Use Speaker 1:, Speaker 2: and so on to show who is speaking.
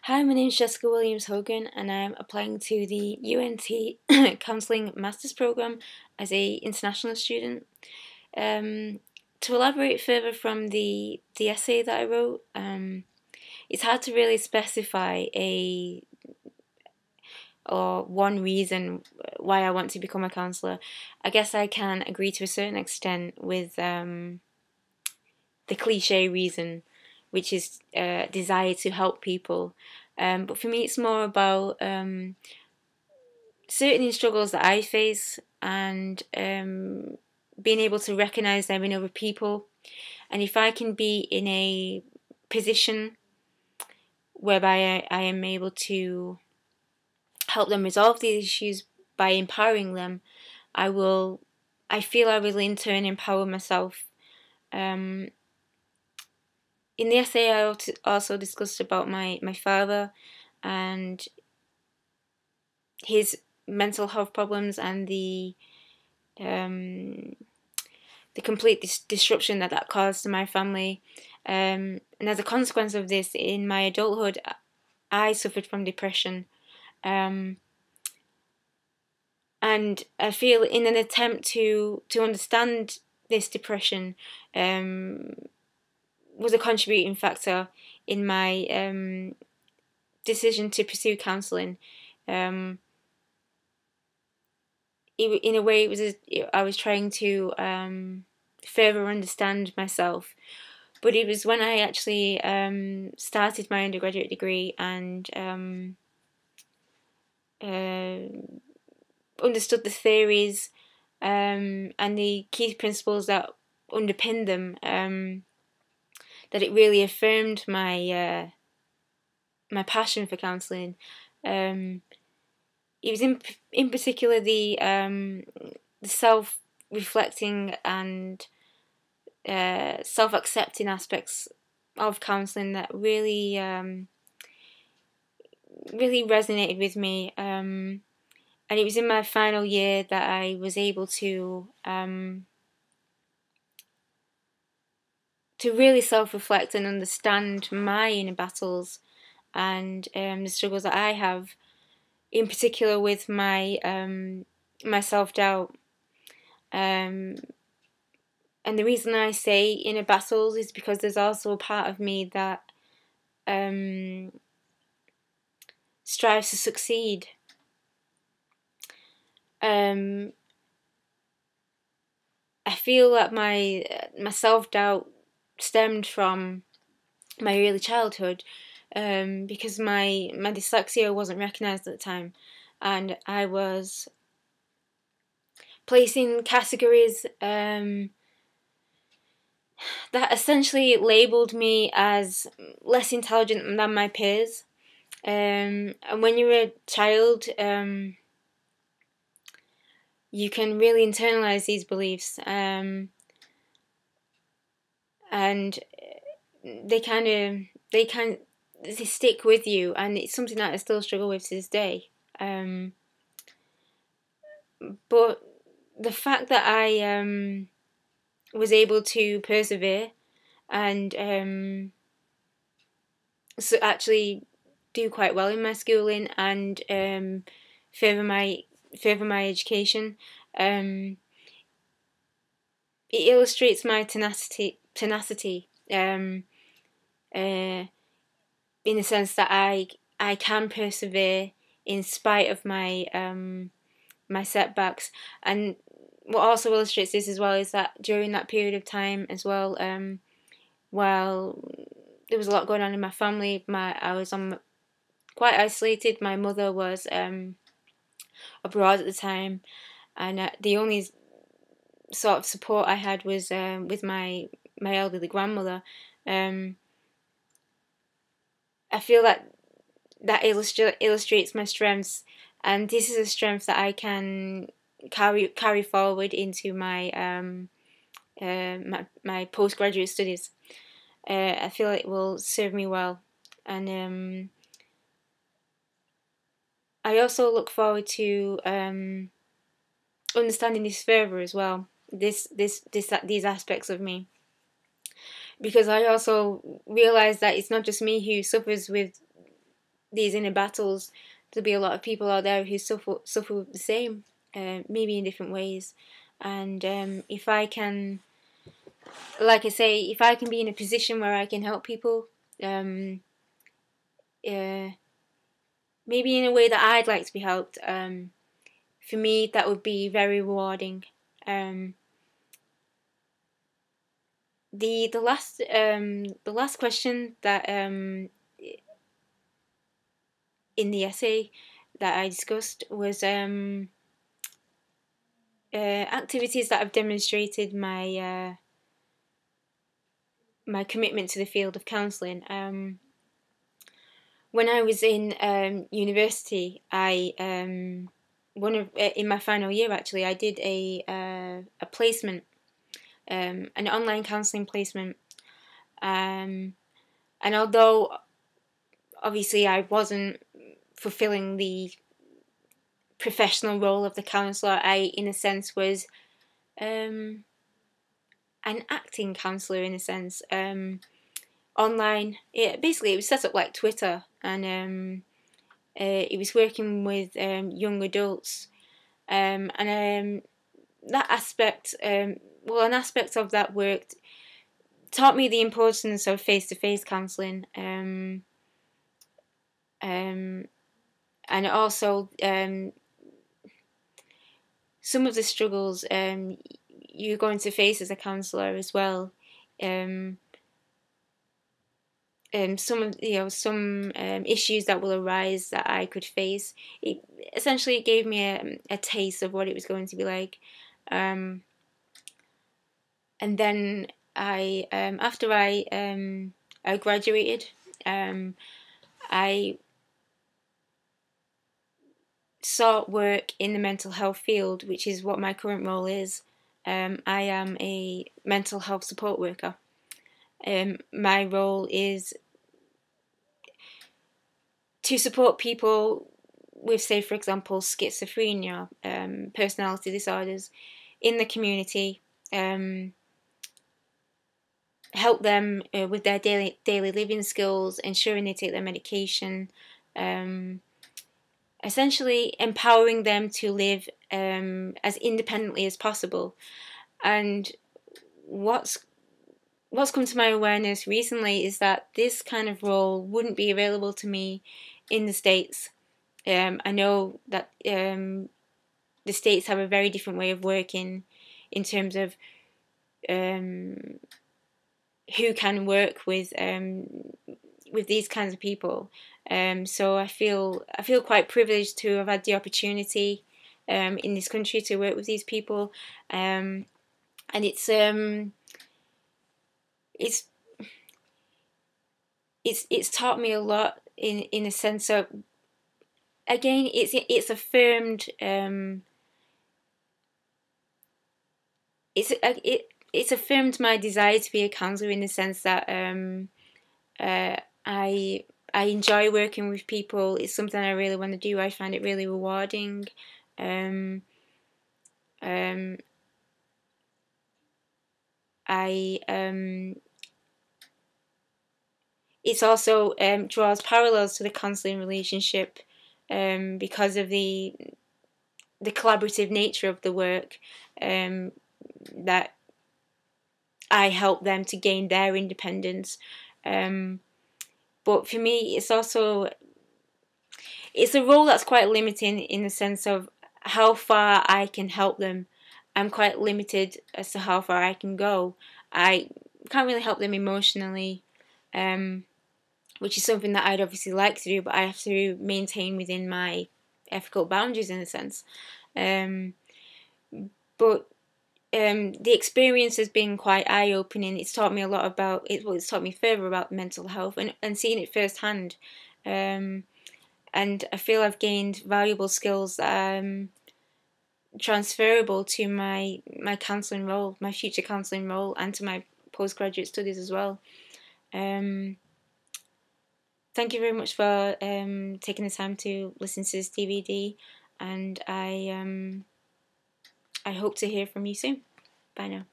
Speaker 1: Hi, my name is Jessica Williams Hogan, and I'm applying to the UNT Counselling Masters Programme as a international student. To elaborate further from the essay that I wrote, it's hard to really specify one reason why I want to become a counsellor. I guess I can agree to a certain extent with the cliche reason, which is desire to help people. But for me, it's more about certain struggles that I face and being able to recognise them in other people. And if I can be in a position whereby I am able to help them resolve these issues by empowering them, I feel I will in turn empower myself. In the essay, I also discussed about my father and his mental health problems and the complete disruption that caused to my family. And as a consequence of this, in my adulthood, I suffered from depression. And I feel in an attempt to understand this depression was a contributing factor in my decision to pursue counselling. In a way, I was trying to further understand myself. But it was when I actually started my undergraduate degree and understood the theories and the key principles that underpin them, that it really affirmed my passion for counselling. It was in particular the self-reflecting and self-accepting aspects of counselling that really resonated with me. And it was in my final year that I was able to really self-reflect and understand my inner battles and the struggles that I have, in particular with my my self-doubt. And the reason I say inner battles is because there's also a part of me that strives to succeed. I feel that my self-doubt stemmed from my early childhood, because my dyslexia wasn't recognised at the time, and I was placed in categories that essentially labelled me as less intelligent than my peers. And when you're a child, you can really internalise these beliefs, and they stick with you, and it's something that I still struggle with to this day. But the fact that I was able to persevere and so actually do quite well in my schooling and further my education, it illustrates my tenacity. In the sense that I can persevere in spite of my my setbacks. And what also illustrates this as well is that during that period of time as well, while there was a lot going on in my family, I was quite isolated. My mother was abroad at the time, and the only sort of support I had was with my elderly grandmother. I feel that illustrates my strengths, and this is a strength that I can carry forward into my my postgraduate studies. I feel it will serve me well, and I also look forward to understanding this further as well. These aspects of me, because I also realise that it's not just me who suffers with these inner battles, there'll be a lot of people out there who suffer with the same, maybe in different ways. And if I can, like I say, if I can be in a position where I can help people, maybe in a way that I'd like to be helped, for me that would be very rewarding. The last question that in the essay that I discussed was activities that have demonstrated my my commitment to the field of counselling. When I was in university, in my final year actually, I did a placement, an online counselling placement, and although obviously I wasn't fulfilling the professional role of the counsellor, I in a sense was an acting counsellor in a sense. Online, basically it was set up like Twitter, and it was working with young adults, and that aspect, well, an aspect of that work taught me the importance of face-to-face counselling, and also some of the struggles you're going to face as a counsellor as well. Some issues that will arise that I could face. It essentially gave me a taste of what it was going to be like, and then after I graduated, I sought work in the mental health field, which is what my current role is. I am a mental health support worker. My role is to support people with, say, for example, schizophrenia, personality disorders in the community, help them with their daily living skills, ensuring they take their medication, essentially empowering them to live as independently as possible. And what's come to my awareness recently is that this kind of role wouldn't be available to me in the States. I know that the States have a very different way of working in terms of who can work with these kinds of people. So I feel quite privileged to have had the opportunity in this country to work with these people, and it's taught me a lot in a sense of, again, it's affirmed, it's affirmed my desire to be a counsellor in the sense that I enjoy working with people. It's something I really want to do. I find it really rewarding. It's also draws parallels to the counselling relationship because of the collaborative nature of the work, that I help them to gain their independence. But for me, it's a role that's quite limiting in the sense of how far I can help them. I'm quite limited as to how far I can go. I can't really help them emotionally, which is something that I'd obviously like to do, but I have to maintain within my ethical boundaries in a sense. But the experience has been quite eye-opening. It's taught me a lot about it. Well, it's taught me further about mental health and seeing it firsthand. And I feel I've gained valuable skills that are transferable to my counselling role, my future counselling role, and to my postgraduate studies as well. Thank you very much for taking the time to listen to this DVD, and I hope to hear from you soon. Bye now.